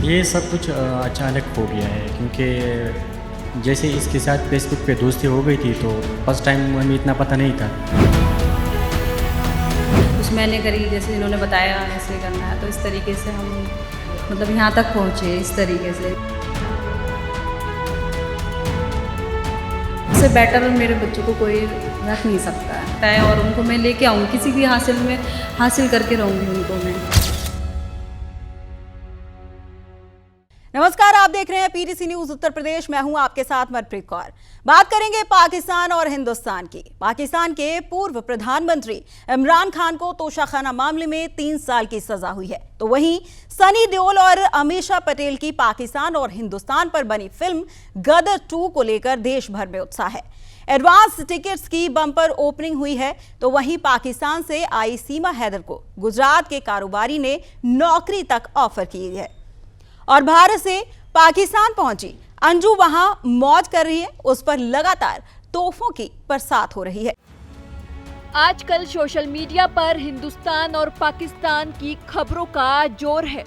ये सब कुछ अचानक हो गया है, क्योंकि जैसे इसके साथ फेसबुक पे दोस्ती हो गई थी तो फर्स्ट टाइम हमें इतना पता नहीं था। कुछ मैंने करी, जैसे इन्होंने बताया ऐसे करना है, तो इस तरीके से हम मतलब यहाँ तक पहुँचे। इस तरीके से इससे बेटर मेरे बच्चों को कोई रख नहीं सकता है, और उनको मैं लेके आऊँगी किसी भी हासिल करके रहूँगी उनको मैं। नमस्कार, आप देख रहे हैं पीटीसी न्यूज उत्तर प्रदेश। मैं हूं आपके साथ मनप्रीत कौर। बात करेंगे पाकिस्तान और हिंदुस्तान की। पाकिस्तान के पूर्व प्रधानमंत्री इमरान खान को तोशाखाना मामले में 3 साल की सजा हुई है, तो वहीं सनी देओल और अमीषा पटेल की पाकिस्तान और हिंदुस्तान पर बनी फिल्म गदर 2 को लेकर देश भर में उत्साह है। एडवांस टिकट्स की बम्पर ओपनिंग हुई है, तो वहीं पाकिस्तान से आई सीमा हैदर को गुजरात के कारोबारी ने नौकरी तक ऑफर की है और भारत से पाकिस्तान पहुंची अंजू वहां मौज कर रही है। उस पर लगातार तोहफों की बरसात हो रही है। आजकल सोशल मीडिया पर हिंदुस्तान और पाकिस्तान की खबरों का जोर है।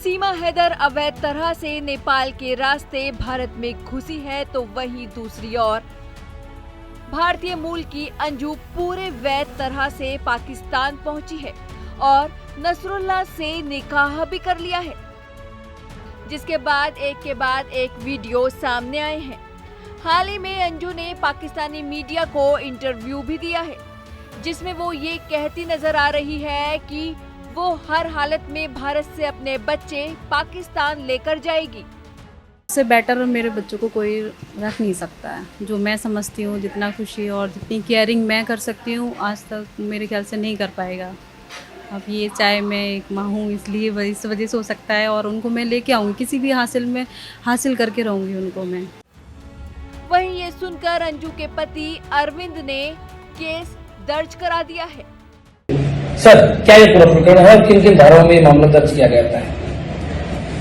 सीमा हैदर अवैध तरह से नेपाल के रास्ते भारत में घुसी है, तो वहीं दूसरी ओर भारतीय मूल की अंजू पूरे वैध तरह से पाकिस्तान पहुंची है और नसरुल्लाह से निकाह भी कर लिया है, जिसके बाद एक वीडियो सामने आए हैं। हाल ही में अंजू ने पाकिस्तानी मीडिया को इंटरव्यू भी दिया है, जिसमें वो ये कहती नजर आ रही है कि वो हर हालत में भारत से अपने बच्चे पाकिस्तान लेकर जाएगी। इससे बेटर मेरे बच्चों को कोई रख नहीं सकता है। जो मैं समझती हूँ, जितना खुशी और जितनी केयरिंग मैं कर सकती हूँ, आज तक मेरे ख्याल से नहीं कर पाएगा। अब ये चाहे मैं एक माँ हूँ, इसलिए इस वजह से हो सकता है, और उनको मैं लेके आऊँगी किसी भी हासिल करके रहूँगी उनको मैं। वहीं ये सुनकर अंजू के पति अरविंद ने केस दर्ज करा दिया है। सर, क्या ये पूरा प्रकरण है और किन किन धाराओं में मामला दर्ज किया गया था?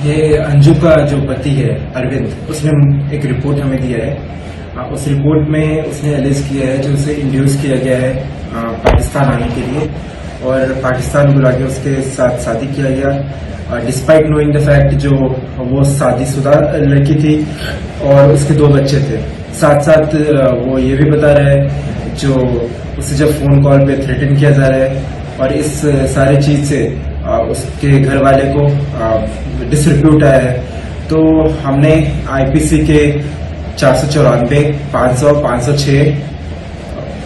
ये अंजू का जो पति है अरविंद, उसने एक रिपोर्ट हमें दिया है। उस रिपोर्ट में उसने एलिज किया है जो उसे इंड्यूस किया गया है पाकिस्तान आने के लिए, और पाकिस्तान बुला के उसके साथ शादी किया गया, डिस्पाइट नोइंग द फैक्ट जो वो शादीशुदा लड़की थी और उसके 2 बच्चे थे। साथ साथ वो ये भी बता रहा है जो उसे जब फोन कॉल पे थ्रेटन किया जा रहा है, और इस सारी चीज से उसके घर वाले को डिसरिप्यूट आया है। तो हमने आईपीसी के 494, 500, 506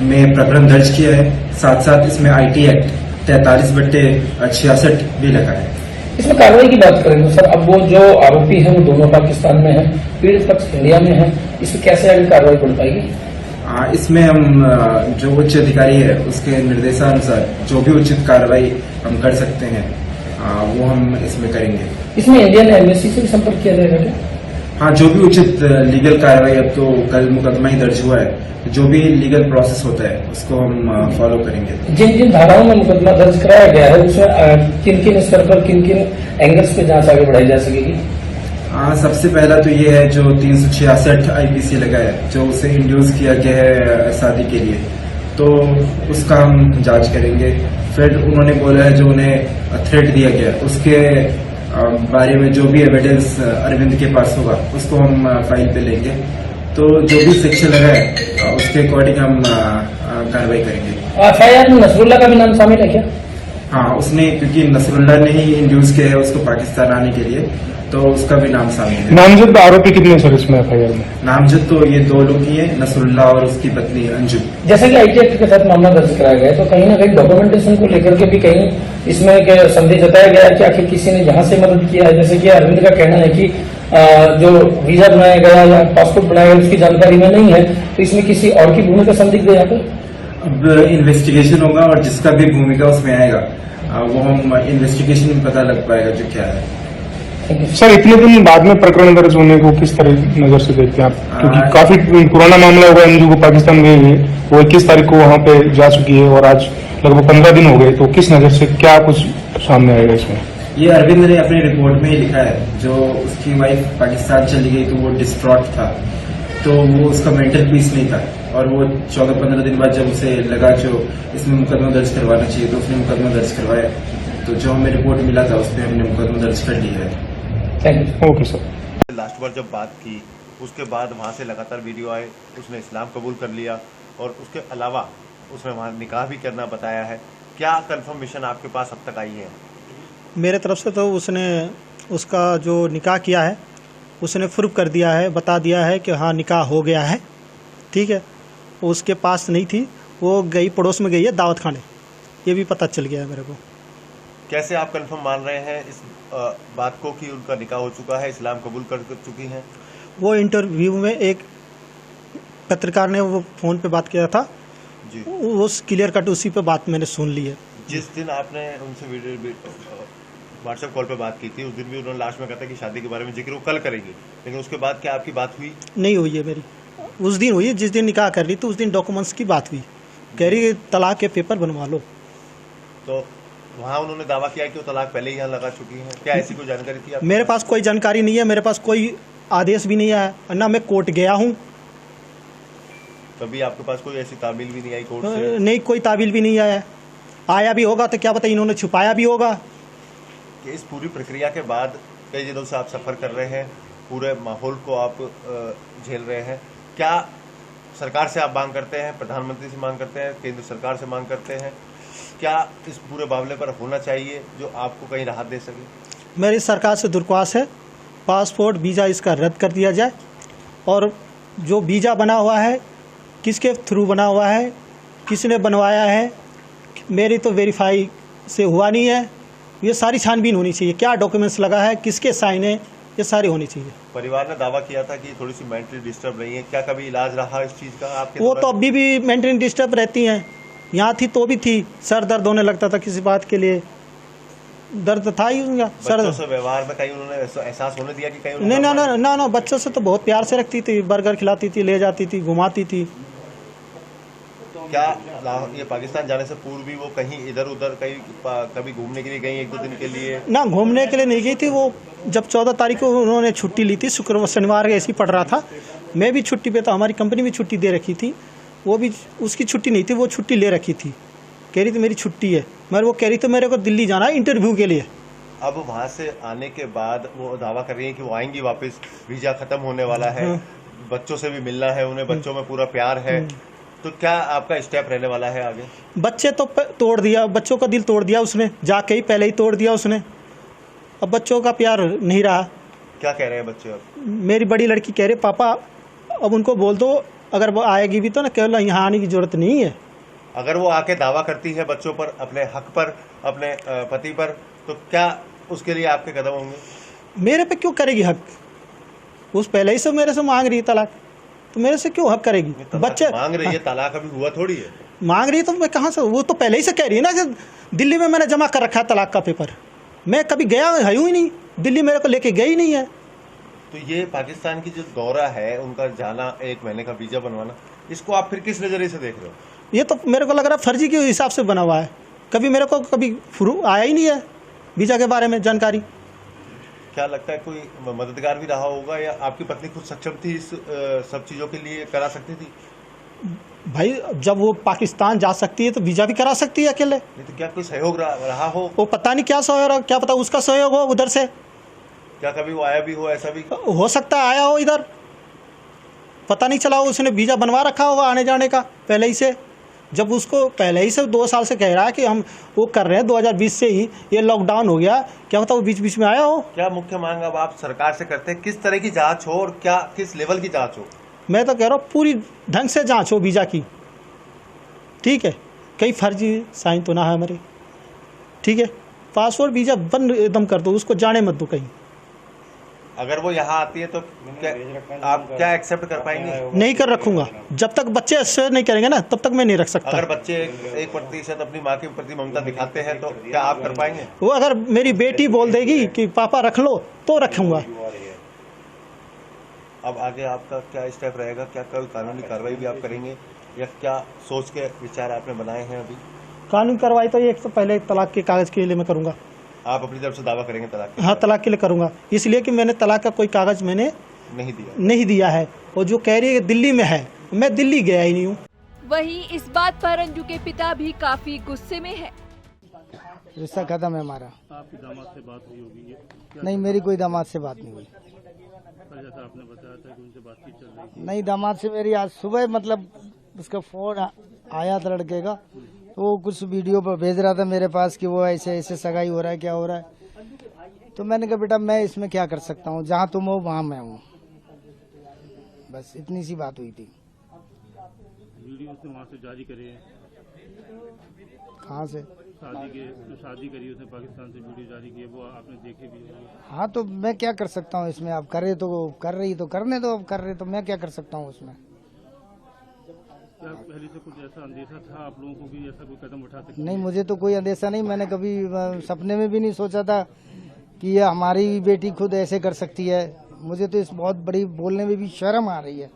में प्रकरण दर्ज किया है। साथ साथ इसमें आईटी एक्ट 43/66 भी लगा है। इसमें कार्रवाई की बात करें तो सर, अब वो जो आरोपी है वो दोनों पाकिस्तान में है, पीड़ित पक्ष इंडिया में है, इसमें कैसे आगे कार्रवाई कर पाएगी? इसमें हम जो उच्च अधिकारी है उसके निर्देशानुसार जो भी उचित कार्रवाई हम कर सकते हैं वो हम इसमें करेंगे। इसमें इंडियन एम्बेसी से भी संपर्क किया जाएगा क्या? हाँ, जो भी उचित लीगल कार्रवाई, अब तो कल मुकदमा ही दर्ज हुआ है, जो भी लीगल प्रोसेस होता है उसको हम फॉलो करेंगे। जिन जिन धाराओं में मुकदमा दर्ज कराया गया है उसमें किन किन स्तर पर किन किन एंगल्स पे जांच आगे बढ़ाई जा सकेगी? सबसे पहला तो ये है जो 366 आईपीसी लगा है, जो उसे इंड्यूस किया गया है शादी के लिए, तो उसका हम जांच करेंगे। फिर उन्होंने बोला है जो उन्हें थ्रेट दिया गया, उसके बारे में जो भी एविडेंस अरविंद के पास होगा उसको हम फाइल पे लेंगे। तो जो भी सेक्शन लगा है उसके अकॉर्डिंग हम कार्रवाई करेंगे। एफआईआर में नसरुल्लाह का भी नाम शामिल है क्या? हाँ, उसने, क्योंकि नसरुल्लाह ने ही इंड्यूस किया है उसको पाकिस्तान आने के लिए, तो उसका भी नाम शामिल है। नामजद आरोपी कितने सर इसमें एफआईआर में? नामजद तो ये 2 लोग ही है, नसरुल्लाह और उसकी पत्नी अंजू। जैसे कि आईटी एक्ट के तहत मामला दर्ज कराया गया है, तो कहीं ना कहीं डॉक्यूमेंटेशन को लेकर के भी कहीं इसमें संदेह जताया गया है कि आखिर किसी ने जहां से मदद किया है। जैसे कि अरविंद का कहना है कि जो वीजा बनाया गया या पासपोर्ट बनाया गया उसकी जानकारी में नहीं है, तो इसमें किसी और की भूमिका संदिग्ध है यहाँ पर? अब इन्वेस्टिगेशन होगा और जिसका भी भूमिका उसमें आएगा वो हम इन्वेस्टिगेशन में पता लग पाएगा जो क्या है। सर, इतने दिन बाद में प्रकरण दर्ज होने को किस तरह नजर से देखते हैं आप? क्योंकि काफी पुराना मामला होगा, अंजू को पाकिस्तान गए हुए, वो 21 तारीख को वहां पे जा चुकी है और आज लगभग 15 दिन हो गए, तो किस नजर से क्या कुछ सामने आएगा इसमें? ये अरविंद ने अपनी रिपोर्ट में ही लिखा है, जो उसकी वाइफ पाकिस्तान चली गई तो वो डिस्ट्रॉट था, तो वो उसका मेंटल पीस नहीं था, और वो 14-15 दिन बाद जब उसे लगा जो इसमें मुकदमा दर्ज करवाना चाहिए तो उसने मुकदमा दर्ज करवाया। तो जो हमें रिपोर्ट मिला था उस पर हमने मुकदमा दर्ज कर लिया है। Thank you. Okay sir. Last बार जब बात की उसके बाद वहाँ से लगातार वीडियो आए, उसने इस्लाम कबूल कर लिया और उसके अलावा उसने वहाँ निकाह भी करना बताया है। क्या कंफर्मेशन आपके पास अब तक आई है? मेरे तरफ से तो उसने उसका जो निकाह किया है उसने प्रूफ कर दिया है, बता दिया है कि हाँ निकाह हो गया है, ठीक है। उसके पास नहीं थी, वो गई पड़ोस में गई है दावत खाने, ये भी पता चल गया है मेरे को। कैसे आप कंफर्म मान रहे हैं इस बात को कि उनका निकाह हो चुका है, इस्लाम कबूल कर चुकी हैं? वो इंटरव्यू में एक पत्रकार ने वो फ़ोन पे बात किया था जी, वो क्लियर कट उसी पे बात मैंने सुन ली है। जिस दिन आपने उनसे वीडियो व्हाट्सएप कॉल पे बात की थी उस दिन भी उन्होंने लास्ट में कहा था कि शादी के बारे में जिक्र वो कल करेंगे, लेकिन उसके बाद क्या आपकी बात हुई? नहीं हुई है मेरी, उस दिन हुई है जिस दिन निकाह कर रही तो उस दिन डॉक्यूमेंट्स की बात हुई, कह रही तलाक के पेपर बनवा लो। तो वहाँ उन्होंने दावा किया कि वो तलाक पहले ही यहाँ लगा चुकी हैं, क्या ऐसी कोई जानकारी थी आपके मेरे पास कोई जानकारी नहीं है, मेरे पास कोई आदेश भी नहीं आया, ना मैं कोर्ट गया हूँ, कभी आपके पास कोई ऐसी तामील भी नहीं आई कोर्ट से? नहीं कोई ताबील भी नहीं आया, आया भी होगा तो क्या पता इन्होंने छुपाया भी होगा। कि इस पूरी प्रक्रिया के बाद कई दिनों से आप सफर कर रहे हैं, पूरे माहौल को आप झेल रहे हैं, क्या सरकार से आप मांग करते हैं, प्रधानमंत्री से मांग करते हैं, केंद्र सरकार से मांग करते हैं, क्या इस पूरे मामले पर होना चाहिए जो आपको कहीं राहत दे सके? मेरी सरकार से दरख्वास्त है पासपोर्ट वीज़ा इसका रद्द कर दिया जाए, और जो वीज़ा बना हुआ है किसके थ्रू बना हुआ है, किसने बनवाया है, मेरी तो वेरीफाई से हुआ नहीं है, ये सारी छानबीन होनी चाहिए, क्या डॉक्यूमेंट्स लगा है, किसके साइन है, ये सारी होनी चाहिए। परिवार ने दावा किया था कि थोड़ी सी मेंटली डिस्टर्ब रही है, क्या कभी इलाज रहा इस चीज़ का आपके? वो तो अभी भी मेंटली डिस्टर्ब रहती हैं, यहाँ थी तो भी थी, सर दर्द होने लगता था किसी बात के लिए, दर्द था ही उनका सर। बच्चों से व्यवहार में कहीं उन्होंने एहसास होने दिया कि कहीं नहीं ना ना ना ना, बच्चों से तो बहुत प्यार से रखती थी, बर्गर खिलाती थी, ले जाती थी, घुमाती थी। क्या ये पाकिस्तान जाने से पूर्व भी वो कहीं इधर उधर कहीं कभी घूमने के लिए गई एक दो दिन के लिए? ना घूमने के लिए नहीं गई थी वो, जब 14 तारीख को उन्होंने छुट्टी ली थी, शुक्रवार शनिवार ऐसे ही पड़ रहा था, मैं भी छुट्टी पे था, हमारी कंपनी भी छुट्टी दे रखी थी, वो भी उसकी छुट्टी नहीं थी, वो छुट्टी ले रखी थी, कह रही थी मेरी छुट्टी है, मगर वो कह रही थी मेरे को दिल्ली जाना है इंटरव्यू के लिए। अब वहाँ से आने के बाद वो दावा कर रही है कि वो आएंगी वापस, वीजा खत्म होने वाला है, बच्चों से भी मिलना है उन्हें, बच्चों में पूरा प्यार है, तो क्या आपका स्टेप रहने वाला है आगे? बच्चे तो तोड़ दिया, बच्चों का दिल तोड़ दिया उसने, जाके ही पहले ही तोड़ दिया उसने, अब बच्चों का प्यार नहीं रहा। क्या कह रहे हैं बच्चे अब? मेरी बड़ी लड़की कह रही पापा अब उनको बोल दो, अगर वो आएगी भी तो ना केवल यहाँ आने की जरूरत नहीं है। अगर वो आके दावा करती है बच्चों पर, अपने हक पर, अपने पति पर, तो क्या उसके लिए आपके कदम होंगे? मेरे पे क्यों करेगी हक, उस पहले ही से मेरे से मांग रही है तलाक, तो मेरे से क्यों हक करेगी? बच्चे मांग रही है, तलाक अभी हुआ थोड़ी है। मांग रही है तो मैं कहाँ से, वो तो पहले ही से कह रही है ना कि दिल्ली में मैंने जमा कर रखा है तलाक का पेपर, मैं कभी गया है ही नहीं, दिल्ली मेरे को लेके गई नहीं है। तो ये पाकिस्तान की जो दौरा है, उनका जाना, 1 महीने का वीजा बनवाना, इसको आप फिर किस नजरिए से देख रहे हो? ये तो मेरे को लग रहा है फर्जी के हिसाब से बना हुआ है, कभी मेरे को कभी आया ही नहीं है वीजा के बारे में जानकारी। क्या लगता है कोई मददगार भी रहा होगा, या आपकी पत्नी खुद सक्षम थी इस सब चीज़ों के लिए, करा सकती थी? भाई जब वो पाकिस्तान जा सकती है तो वीजा भी करा सकती है अकेले। नहीं तो क्या कोई सहयोग रहा हो? वो पता नहीं क्या सहयोग, क्या पता उसका सहयोग हो उधर से, क्या कभी वो आया भी हो, ऐसा भी हो सकता है आया हो इधर, पता नहीं चला हो, उसने वीजा बनवा रखा होगा आने जाने का पहले ही से, जब उसको पहले ही से 2 साल से कह रहा है कि हम वो कर रहे हैं, 2020 से ही ये लॉकडाउन हो गया, क्या पता वो बीच बीच में आया हो। क्या मुख्य मांग अब आप सरकार से करते हैं, किस तरह की जांच हो और क्या किस लेवल की जांच हो? मैं तो कह रहा हूँ पूरी ढंग से जांच हो वीज़ा की, ठीक है, कई फर्जी साइन तो ना है हमारे, ठीक है, पासपोर्ट वीज़ा बंद एकदम कर दो, उसको जाने मत दो कहीं। अगर वो यहाँ आती है तो आप क्या एक्सेप्ट कर पाएंगे? नहीं कर रखूंगा, जब तक बच्चे एक्सेप्ट नहीं करेंगे ना तब तक मैं नहीं रख सकता। अगर बच्चे 1% अपनी माँ के प्रति ममता दिखाते हैं तो क्या आप कर पाएंगे? वो अगर मेरी बेटी बोल देगी कि पापा रख लो तो रखूंगा। अब आगे आपका क्या स्टेप रहेगा, क्या कोई कानूनी कार्रवाई भी आप करेंगे, या क्या सोच के विचार आपने बनाए हैं अभी? कानूनी कार्रवाई तो एक तो पहले तलाक के कागज के लिए मैं करूंगा। आप अपनी तरफ से दावा करेंगे तलाक? हाँ तलाक के लिए करूंगा, इसलिए कि मैंने तलाक का कोई कागज मैंने नहीं दिया है, और जो कह रही है दिल्ली में है, मैं दिल्ली गया ही नहीं हूँ। वहीं इस बात पर अंजू के पिता भी काफी गुस्से में है। रिश्ता खत्म है हमारा। आपकी दामाद से बात हुई होगी? ये नहीं, मेरी कोई दामाद से बात नहीं हुई। जैसा आपने बताया था कि उनसे बातचीत चल रही थी। नहीं, दामाद से मेरी आज सुबह मतलब उसका फोन आया था लड़के का, तो वो कुछ वीडियो पर भेज रहा था मेरे पास कि वो ऐसे ऐसे सगाई हो रहा है, क्या हो रहा है। तो मैंने कहा बेटा मैं इसमें क्या कर सकता हूँ, जहाँ तुम हो वहाँ मैं हूँ, बस इतनी सी बात हुई थी। वीडियो उसने वहाँ से जारी करे हैं? कहाँ से? शादी करी उसने पाकिस्तान से वीडियो जारी की है, वो आपने देखे भी होंगे। हाँ, तो मैं क्या कर सकता हूँ इसमें? आप करे तो कर रही तो करने दो, अब कर रहे तो मैं क्या कर सकता हूँ उसमें? क्या पहले से कुछ ऐसा अंदेशा था आप लोगों को कि ऐसा कोई कदम उठा सकते? नहीं, मुझे तो कोई अंदेशा नहीं। मैंने कभी सपने में भी नहीं सोचा था कि ये हमारी बेटी खुद ऐसे कर सकती है। मुझे तो इस बहुत बड़ी बोलने में भी शर्म आ रही है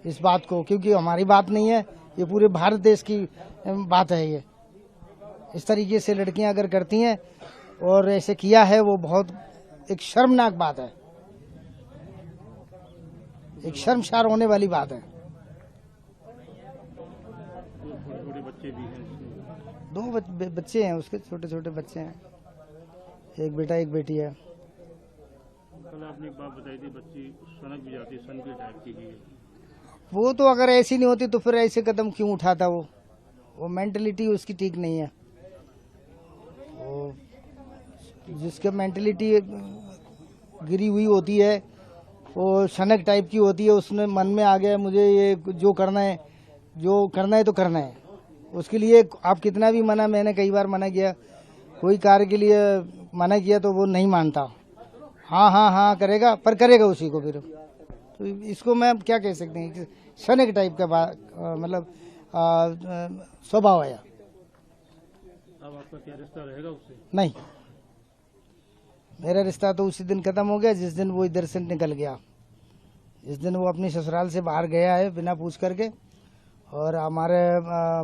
इस बात को, क्योंकि हमारी बात नहीं है, ये पूरे भारत देश की बात है। ये इस तरीके से लड़कियां अगर करती हैं और ऐसे किया है, वो बहुत एक शर्मनाक बात है, एक शर्मसार होने वाली बात है। छोटे बच्चे भी हैं? 2 बच्चे हैं उसके, छोटे छोटे बच्चे हैं, एक बेटा एक बेटी है। कल आपने एक बात बताई थी, बच्ची सनक भी जाती है, सन के टाइप की है। वो तो अगर ऐसी नहीं होती तो फिर ऐसे कदम क्यों उठाता? वो मेंटलिटी उसकी ठीक नहीं है। वो जिसके मेंटलिटी गिरी हुई होती है, वो सनक टाइप की होती है, उसने मन में आ गया मुझे ये जो करना है तो करना है। उसके लिए आप कितना भी मना, मैंने कई बार मना किया, कोई कार्य के लिए मना किया तो वो नहीं मानता। हाँ करेगा, पर करेगा उसी को फिर। तो इसको मैं क्या कह सकते हैं, सनक टाइप का मतलब स्वभाव है। अब आपका क्या रिश्ता रहेगा उससे? नहीं, मेरा रिश्ता तो उसी दिन खत्म हो गया जिस दिन वो इधर से निकल गया, जिस दिन वो अपनी ससुराल से बाहर गया है बिना पूछ करके। और हमारे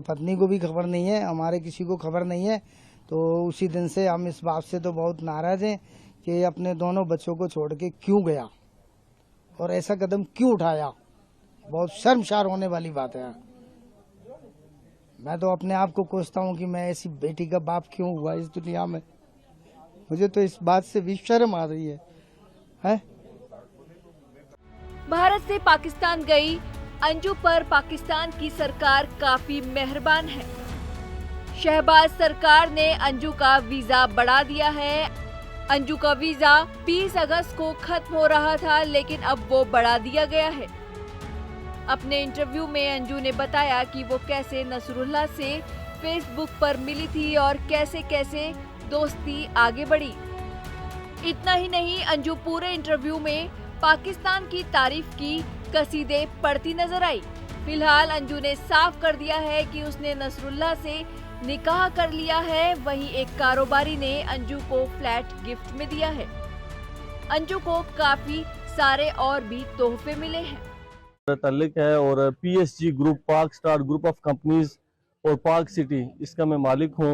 पत्नी को भी खबर नहीं है, हमारे किसी को खबर नहीं है। तो उसी दिन से हम इस बात से तो बहुत नाराज हैं कि अपने दोनों बच्चों को छोड़ के क्यों गया और ऐसा कदम क्यों उठाया। बहुत शर्मसार होने वाली बात है। मैं तो अपने आप को कोसता हूँ कि मैं ऐसी बेटी का बाप क्यों हुआ इस दुनिया में। मुझे तो इस बात से भी शर्म आ रही है? भारत से पाकिस्तान गई अंजू पर पाकिस्तान की सरकार काफी मेहरबान है। शहबाज सरकार ने अंजू का वीजा बढ़ा दिया है। अंजू का वीजा 20 अगस्त को खत्म हो रहा था, लेकिन अब वो बढ़ा दिया गया है। अपने इंटरव्यू में अंजू ने बताया कि वो कैसे नसरुल्लाह से फेसबुक पर मिली थी और कैसे कैसे दोस्ती आगे बढ़ी। इतना ही नहीं, अंजू पूरे इंटरव्यू में पाकिस्तान की तारीफ की कसीदे पढ़ती नजर आई। फिलहाल अंजू ने साफ कर दिया है कि उसने नसरुल्लाह से निकाह कर लिया है। वहीं एक कारोबारी ने अंजू को फ्लैट गिफ्ट में दिया है। अंजू को काफी सारे और भी तोहफे मिले हैं। ताल्लुक है और PSG ग्रुप, पाक स्टार ग्रुप ऑफ कंपनीज और पाक सिटी, इसका मैं मालिक हूँ।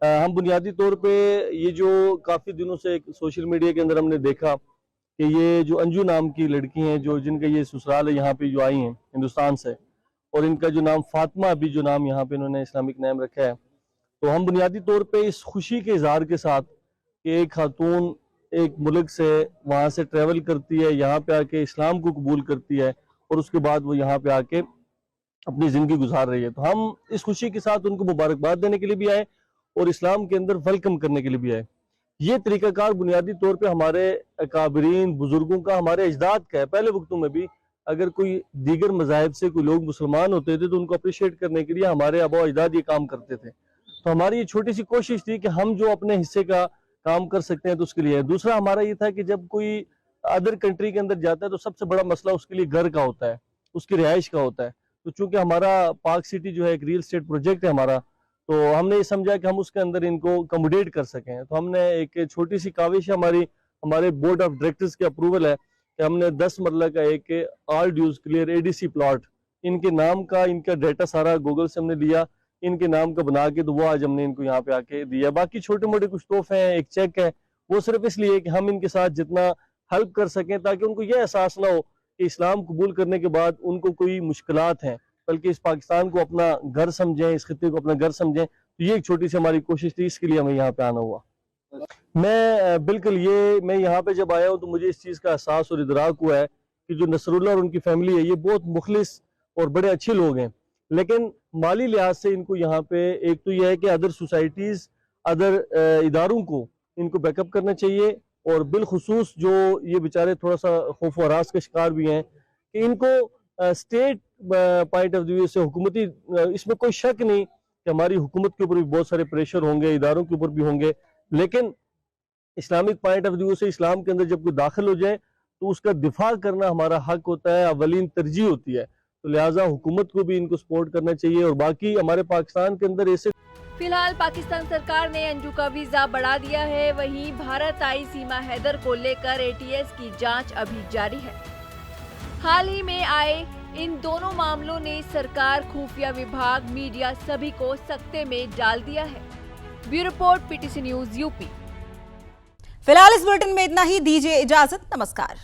हम बुनियादी तौर पे ये जो काफ़ी दिनों से सोशल मीडिया के अंदर हमने देखा कि ये जो अंजू नाम की लड़की हैं, जो जिनका ये ससुराल है यहाँ पे जो आई हैं हिंदुस्तान से, और इनका जो नाम फातिमा भी जो नाम यहाँ पे इन्होंने इस्लामिक नाम रखा है, तो हम बुनियादी तौर पे इस खुशी के इजहार के साथ कि एक खातून एक मुल्क से वहाँ से ट्रैवल करती है, यहाँ पे आके इस्लाम को कबूल करती है और उसके बाद वो यहाँ पे आके अपनी ज़िंदगी गुजार रही है, तो हम इस खुशी के साथ उनको मुबारकबाद देने के लिए भी आए और इस्लाम के अंदर वेलकम करने के लिए भी आए। ये तरीक़ाकार बुनियादी तौर पे हमारे अकाबरीन बुजुर्गों का, हमारे अजदाद का है। पहले वक्तों में भी अगर कोई दीगर मज़ाहिब से कोई लोग मुसलमान होते थे तो उनको अप्रिशिएट करने के लिए हमारे आबा अजदाद ये काम करते थे। तो हमारी ये छोटी सी कोशिश थी कि हम जो अपने हिस्से का काम कर सकते हैं तो उसके लिए। दूसरा हमारा ये था कि जब कोई अदर कंट्री के अंदर जाता है तो सबसे बड़ा मसला उसके लिए घर का होता है, उसकी रिहाइश का होता है। तो चूंकि हमारा पाक सिटी जो है एक रियल स्टेट प्रोजेक्ट है हमारा, तो हमने ये समझा कि हम उसके अंदर इनको अकोमोडेट कर सकें। तो हमने एक छोटी सी काविश हमारे बोर्ड ऑफ डायरेक्टर्स के अप्रूवल है कि हमने 10 मरला का एक all dues clear ADC plot इनके नाम का, इनका डाटा सारा गूगल से हमने लिया, इनके नाम का बना के, तो वो आज हमने इनको यहाँ पे आके दिया। बाकी छोटे मोटे कुछ तोहफे हैं, एक चेक है, वो सिर्फ इसलिए कि हम इनके साथ जितना हेल्प कर सकें ताकि उनको ये एहसास ना हो कि इस्लाम कबूल करने के बाद उनको कोई मुश्किलात हैं, बल्कि इस पाकिस्तान को अपना घर समझें, इस खित्ते को अपना घर समझें। ये एक छोटी सी हमारी कोशिश थी, इसके लिए हमें यहाँ पे आना हुआ। बिल्कुल मैं यहाँ पे जब आया हूँ तो मुझे इस चीज़ का एहसास और इदराक हुआ है कि जो नसरुल्लाह और उनकी फैमिली है ये बहुत मुखलिस और बड़े अच्छे लोग हैं, लेकिन माली लिहाज से इनको यहाँ पे एक तो यह है कि अदर सोसाइटीज़, अदर इदारों को इनको बैकअप करना चाहिए, और बिलखुसूस जो ये बेचारे थोड़ा सा खौफ व हरास के शिकार भी हैं कि इनको स्टेट पॉइंट ऑफ व्यू से हुकूमती, इसमें कोई शक नहीं कि हमारी हुकूमत के ऊपर भी बहुत सारे प्रेशर होंगे, इदारों के ऊपर भी होंगे, लेकिन इस्लामिक पॉइंट ऑफ व्यू से इस्लाम के अंदर जब कोई दाखिल हो जाए तो उसका दिफा करना हमारा हक होता है, अवलीन तरजीह होती है। तो लिहाजा हुकूमत को भी इनको सपोर्ट करना चाहिए। और बाकी हमारे पाकिस्तान के अंदर ऐसे फिलहाल पाकिस्तान सरकार ने अंजू का वीजा बढ़ा दिया है, वहीं भारत आई सीमा हैदर को लेकर ATS की जांच अभी जारी है। हाल ही में आए इन दोनों मामलों ने सरकार, खुफिया विभाग, मीडिया सभी को सकते में डाल दिया है। Bureau report, PTC news, UP. फिलहाल इस बुलेटिन में इतना ही, दीजिए इजाजत, नमस्कार।